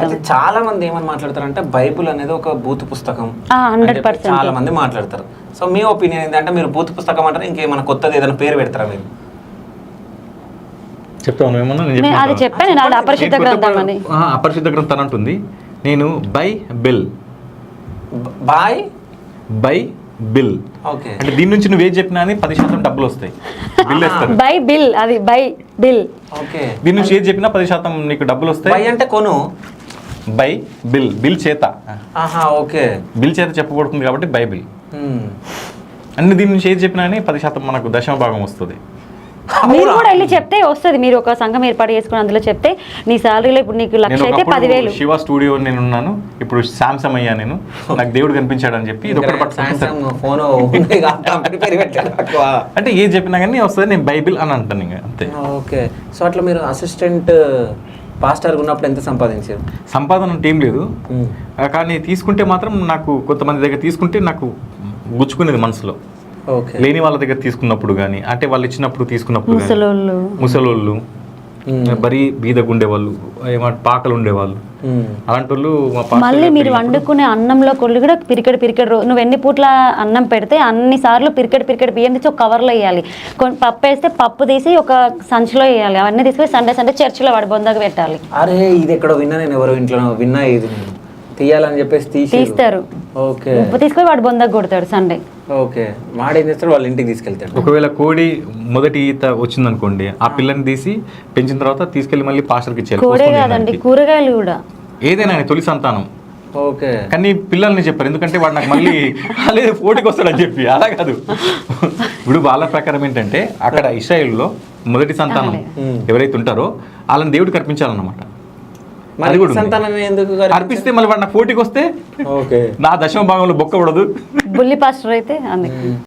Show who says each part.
Speaker 1: అయితే చాలా మంది ఏమని మాట్లాడతారంటే బైబుల్ అనేది ఒక బూతు పుస్తకం
Speaker 2: 100%.
Speaker 1: చాలా మంది మాట్లాడతారు. సో మీ ఒపీనియన్ ఏంటంటే మీరు బూతు పుస్తకం అంటారు, ఇంకేమైనా కొత్తది ఏదైనా పేరు పెడతారా మీరు?
Speaker 3: చెప్తాను ఏమన్నా
Speaker 2: అది చెప్పాను నేను, అపరిశుద్ధ గ్రంథం అని.
Speaker 3: అపరిశుద్ధ గ్రంథం అంటుంది. నేను బైబిల్ బైబిల్
Speaker 1: ఓకే
Speaker 3: అంటే దీని నుంచి నువ్వు ఏది చెప్పినా అని 10% డబ్బులు వస్తాయి, బిల్ వేస్తారు.
Speaker 2: బైబిల్ అది బైబిల్.
Speaker 1: ఓకే
Speaker 3: దీని నుంచి ఏది చెప్పినా 10% నీకు డబ్బులు వస్తాయి.
Speaker 1: బై అంటే కొను,
Speaker 3: బిల్ చేత,
Speaker 1: ఓకే
Speaker 3: బిల్ చేత చెప్పబడుతుంది కాబట్టి బైబిల్. అన్ని దీని నుంచి ఏది చెప్పినా అని 10% మనకు దశమ భాగం వస్తుంది.
Speaker 2: మీరు కూడా వెళ్ళి చెప్తే వస్తుంది. మీరు ఒక సంఘం ఏర్పాటు చేసుకుని అందులో చెప్తే నీ శాలరీలో ఇప్పుడు నీకు 1,00,000 అయితే 10,000.
Speaker 3: శివ స్టూడియో నేను ఉన్నాను, ఇప్పుడు శాంసంగ్ అయ్యా నేను, నాకు దేవుడు కనిపించాడు అని చెప్పి ఇది ఒకటి అంటే ఏది చెప్పినా కానీ వస్తుంది. నేను బైబిల్ అని అంటాను ఇంకా అంతే.
Speaker 1: ఓకే సో అట్లా మీరు అసిస్టెంట్ పాస్టర్ ఉన్నప్పుడు ఎంత సంపాదించారు?
Speaker 3: సంపాదన అంటే ఏం లేదు, కానీ తీసుకుంటే మాత్రం నాకు కొంతమంది దగ్గర తీసుకుంటే నాకు గుచ్చుకునేది మనసులో. లేని వాళ్ళ దగ్గర తీసుకున్నప్పుడు కానీ, అంటే వాళ్ళు ఇచ్చినప్పుడు తీసుకున్నప్పుడు, ముసలోళ్ళు బరీ బీదగా ఉండేవాళ్ళు, ఏమంటే పాకలు ఉండేవాళ్ళు, అలాంటి వాళ్ళు
Speaker 2: మళ్ళీ మీరు వండుకునే అన్నంలో కొళ్ళు కూడా పిరికెడు నువ్వు ఎన్ని పూట్ల అన్నం పెడితే అన్ని సార్లు పిరికెడు బియ్యం తీసి ఒక కవర్లో వేయాలి. పప్పు వేస్తే పప్పు తీసి ఒక సంచిలో వేయాలి. అవన్నీ తీసుకుని సండే చర్చిలో వాడి బొందకు పెట్టాలి.
Speaker 1: అరే ఇది ఎక్కడో విన్నా, నేను ఎవరో ఇంట్లో విన్నా, ఇది తీయాలని చెప్పేసి
Speaker 2: తీస్తారు.
Speaker 1: ఓకే
Speaker 2: ఉప్పు తీసుకొని వాడు బొందకు కొడతాడు సండే.
Speaker 1: ఓకే వాడు ఏం చేస్తాడు, వాళ్ళ ఇంటికి తీసుకెళ్తాడు.
Speaker 3: ఒకవేళ కోడి మొదటి ఈత వచ్చిందనుకోండి, ఆ పిల్లని తీసి పెంచిన తర్వాత తీసుకెళ్లి మళ్ళీ పాస్టర్కి ఇచ్చేయాలి.
Speaker 2: కోడే కాదండి, కూరగాయలు కూడా
Speaker 3: ఏదైనా తొలి సంతానం.
Speaker 1: ఓకే
Speaker 3: కానీ పిల్లల్ని చెప్పారు, ఎందుకంటే వాడు నాకు మళ్ళీ లేదు పోటీకి వస్తాడని చెప్పి. అలా కాదు, ఇప్పుడు వాళ్ళ ప్రకారం ఏంటంటే అక్కడ ఇశ్రాయేలులో మొదటి సంతానం ఎవరైతే ఉంటారో వాళ్ళని దేవుడికి అర్పించాలన్నమాట. అది కూడా అర్పిస్తే మళ్ళీ వాడు నాకు పోటీకి వస్తే నా దశమ భాగంలో బొక్క పడదు.
Speaker 2: బుల్లి పాస్టర్ అయితే అందుకే